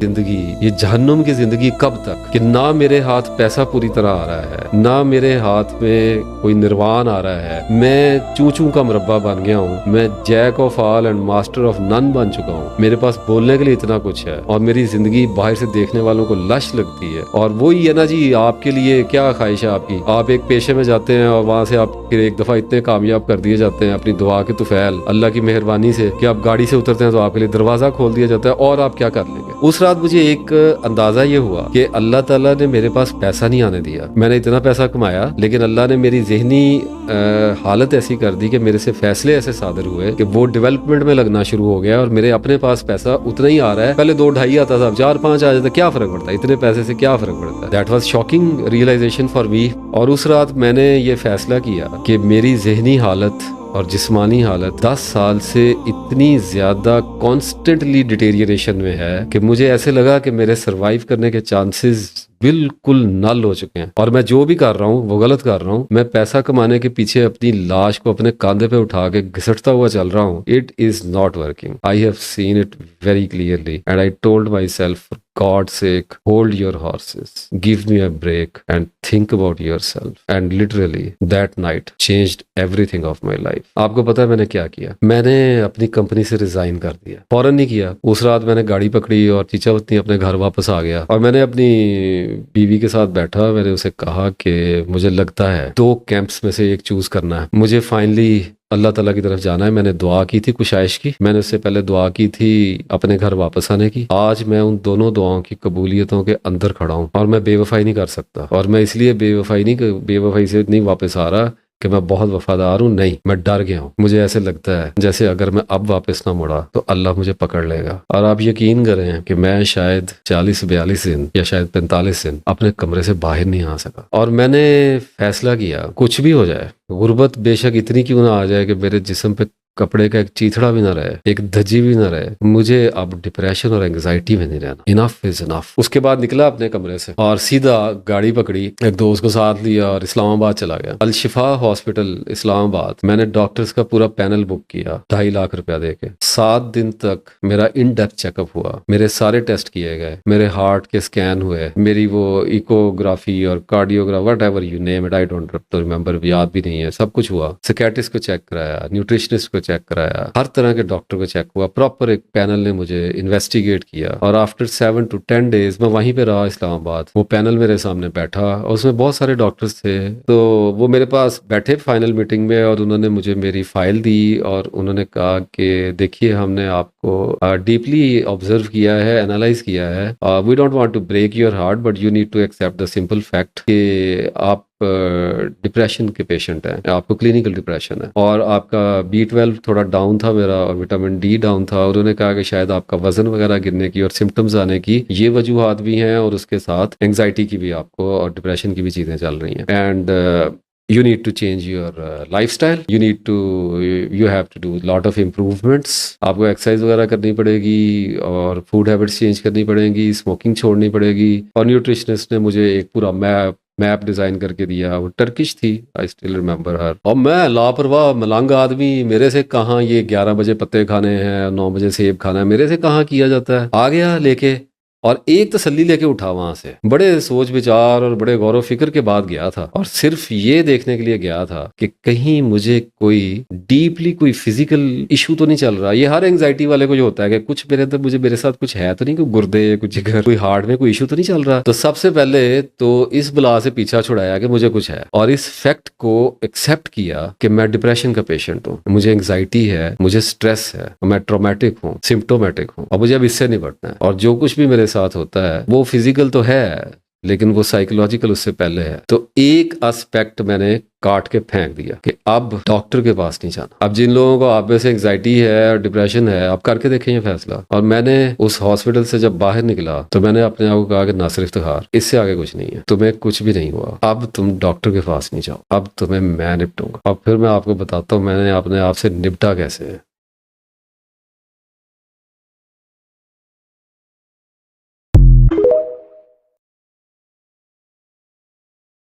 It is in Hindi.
जिंदगी, ये जहन्नुम की जिंदगी कब तक, कि ना मेरे हाथ पैसा पूरी तरह आ रहा है, ना मेरे हाथ में कोई निर्वाण आ रहा है, मैं चू चू का मुरब्बा बन गया हूँ, मैं jack of all and master of none बन चुका हूँ। मेरे पास बोलने के लिए इतना कुछ है और मेरी जिंदगी बाहर से देखने वालों को लश लगती है। और वही है ना जी, आपके लिए क्या ख्वाहिश है आपकी, आप एक पेशे में जाते हैं और वहां से आप फिर एक दफा इतने कामयाब कर दिए जाते हैं अपनी दुआ के तुफैल अल्लाह की मेहरबानी से कि आप गाड़ी से उतरते हैं तो आपके लिए दरवाजा खोल दिया जाता है और आप क्या कर लेंगे। उस रात मुझे एक अंदाजा ये हुआ कि अल्लाह ताला ने मेरे पास पैसा नहीं आने दिया, मैंने इतना पैसा कमाया, लेकिन अल्लाह ने मेरी जहनी हालत ऐसी कर दी कि मेरे से फैसले ऐसे सादर हुए कि वो डेवलपमेंट में लगना शुरू हो गया और मेरे अपने पास पैसा उतना ही आ रहा है। पहले 2-2.5 आता था, 4-5 आ जाता, क्या फर्क पड़ता है, इतने पैसे से क्या फर्क पड़ता है। That was shocking realisation for me. और उस रात मैंने ये फैसला किया कि मेरी जहनी हालत और जिस्मानी हालत 10 साल से इतनी ज्यादा कॉन्स्टेंटली डिटेरियरेशन में है कि मुझे ऐसे लगा कि मेरे सरवाइव करने के चांसेस बिल्कुल नल हो चुके हैं और मैं जो भी कर रहा हूँ वो गलत कर रहा हूँ। मैं पैसा कमाने के पीछे अपनी लाश को अपने कांधे पे उठा के घिसटता हुआ चल रहा हूँ। It is not working. I have seen it very clearly and I told my self, for God's sake, hold your horses, give me a break and think about yourself. And literally that night changed everything of my life. आपको पता है मैंने क्या किया? मैंने अपनी कंपनी से रिजाइन कर दिया। फौरन नहीं किया, उस रात मैंने गाड़ी पकड़ी और चीचा पत्नी अपने घर वापस आ गया और मैंने अपनी बीवी के साथ बैठा। मैंने उसे कहा कि मुझे लगता है 2 कैंप्स में से एक चूज करना है, मुझे फाइनली अल्लाह ताला की तरफ जाना है। मैंने दुआ की थी कुशाइश की, मैंने उससे पहले दुआ की थी अपने घर वापस आने की। आज मैं उन दोनों दुआओं की कबूलियतों के अंदर खड़ा हूँ और मैं बेवफाई नहीं कर सकता। और मैं इसलिए बेवफाई से नहीं वापस आ रहा कि मैं बहुत वफादार हूँ, नहीं, मैं डर गया हूँ। मुझे ऐसे लगता है जैसे अगर मैं अब वापस ना मुड़ा तो अल्लाह मुझे पकड़ लेगा। और आप यकीन करें कि मैं शायद 40-42 दिन या शायद 45 दिन अपने कमरे से बाहर नहीं आ सका। और मैंने फैसला किया कुछ भी हो जाए, गुर्बत बेशक इतनी क्यों ना आ जाए कि मेरे जिस्म पे कपड़े का एक चीथड़ा भी ना रहे, एक धज्जी भी ना रहे, मुझे अब डिप्रेशन और एंग्जाइटी में नहीं रहना। Enough is enough. उसके बाद निकला अपने कमरे से और सीधा गाड़ी पकड़ी, एक दोस्त को साथ लिया और इस्लामाबाद चला गया। अल शिफा हॉस्पिटल इस्लामाबाद। मैंने डॉक्टर्स का पूरा पैनल बुक किया 2.5 लाख रुपया देके। 7 दिन तक मेरा इन डेप्थ चेकअप हुआ, मेरे सारे टेस्ट किए गए, मेरे हार्ट के स्कैन हुए, मेरी वो इकोग्राफी और cardiograph what ever you name it, I don't remember, याद भी नहीं है, सब कुछ हुआ। साइकियाट्रिस्ट को चेक कराया, न्यूट्रिशनिस्ट को चेक कराया, हर तरह के डॉक्टर को चेक हुआ। प्रॉपर एक पैनल ने मुझे इन्वेस्टिगेट किया और आफ्टर 7 to 10 डेज मैं वहीं पे रहा इस्लामाबाद। वो पैनल मेरे सामने बैठा और उसमें बहुत सारे डॉक्टर्स थे, तो वो मेरे पास बैठे फाइनल मीटिंग में और उन्होंने मुझे मेरी फाइल दी और उन्होंने कहा कि देखिए हमने आपको डीपली ऑब्जर्व किया है, एनालाइज किया है, we don't want to break your heart but you need to accept the simple fact कि आप डिप्रेशन के पेशेंट हैं, आपको क्लिनिकल डिप्रेशन है और आपका B12 थोड़ा डाउन था मेरा और विटामिन D डाउन था। उन्होंने कहा कि शायद आपका वजन वगैरह गिरने की और सिम्टम्स आने की ये वजूहात भी हैं और उसके साथ एंग्जाइटी की भी आपको और डिप्रेशन की भी चीज़ें चल रही हैं। And you need to change your lifestyle, you have to do lot of improvements। आपको एक्सरसाइज वगैरह करनी पड़ेगी और फूड हैबिट्स चेंज करनी पड़ेगी, स्मोकिंग छोड़नी पड़ेगी। और न्यूट्रिशनिस्ट ने मुझे एक पूरा मैप डिजाइन करके दिया। वो टर्किश थी, आई स्टिल रिमेंबर हर। और मैं लापरवाह मलंग आदमी, मेरे से कहाँ ये 11 बजे पत्ते खाने हैं, 9 बजे सेब खाना है, मेरे से कहाँ किया जाता है। आ गया लेके और एक तसल्ली लेके उठा वहां से, बड़े सोच विचार और बड़े गौर फिक्र के बाद गया था और सिर्फ ये देखने के लिए गया था कि कहीं मुझे कोई डीपली कोई फिजिकल इशू तो नहीं चल रहा। ये हर एंग्जाइटी वाले को जो होता है कि कुछ मेरे साथ कुछ है तो नहीं, कोई गुर्दे, कुछ जिगर, कोई हार्ट में कोई इशू तो नहीं चल रहा। तो सबसे पहले तो इस बला से पीछा छुड़ाया कि मुझे कुछ है और इस फैक्ट को एक्सेप्ट किया कि मैं डिप्रेशन का पेशेंट हूँ, मुझे एंग्जाइटी है, मुझे स्ट्रेस है, मैं ट्रोमेटिक हूँ, सिम्टोमेटिक हूँ और मुझे अब इससे निपटना है। और जो कुछ भी मेरे साथ होता है वो फिजिकल तो है लेकिन वो साइकोलॉजिकल उससे पहले है। तो एक एस्पेक्ट मैंने काट के फेंक दिया कि अब डॉक्टर के पास नहीं जाना। अब जिन लोगों को आप में से एंग्जाइटी है और डिप्रेशन है, आप करके देखें ये फैसला। और मैंने उस हॉस्पिटल से जब बाहर निकला तो मैंने अपने आप को कहा कि नासिर इफ्तिखार, इससे आगे कुछ नहीं है, तुम्हें कुछ भी नहीं हुआ, अब तुम डॉक्टर के पास नहीं जाओ, अब तुम्हें मैं निपटूंगा। अब फिर मैं आपको बताता हूँ मैंने अपने आप से निपटा कैसे है।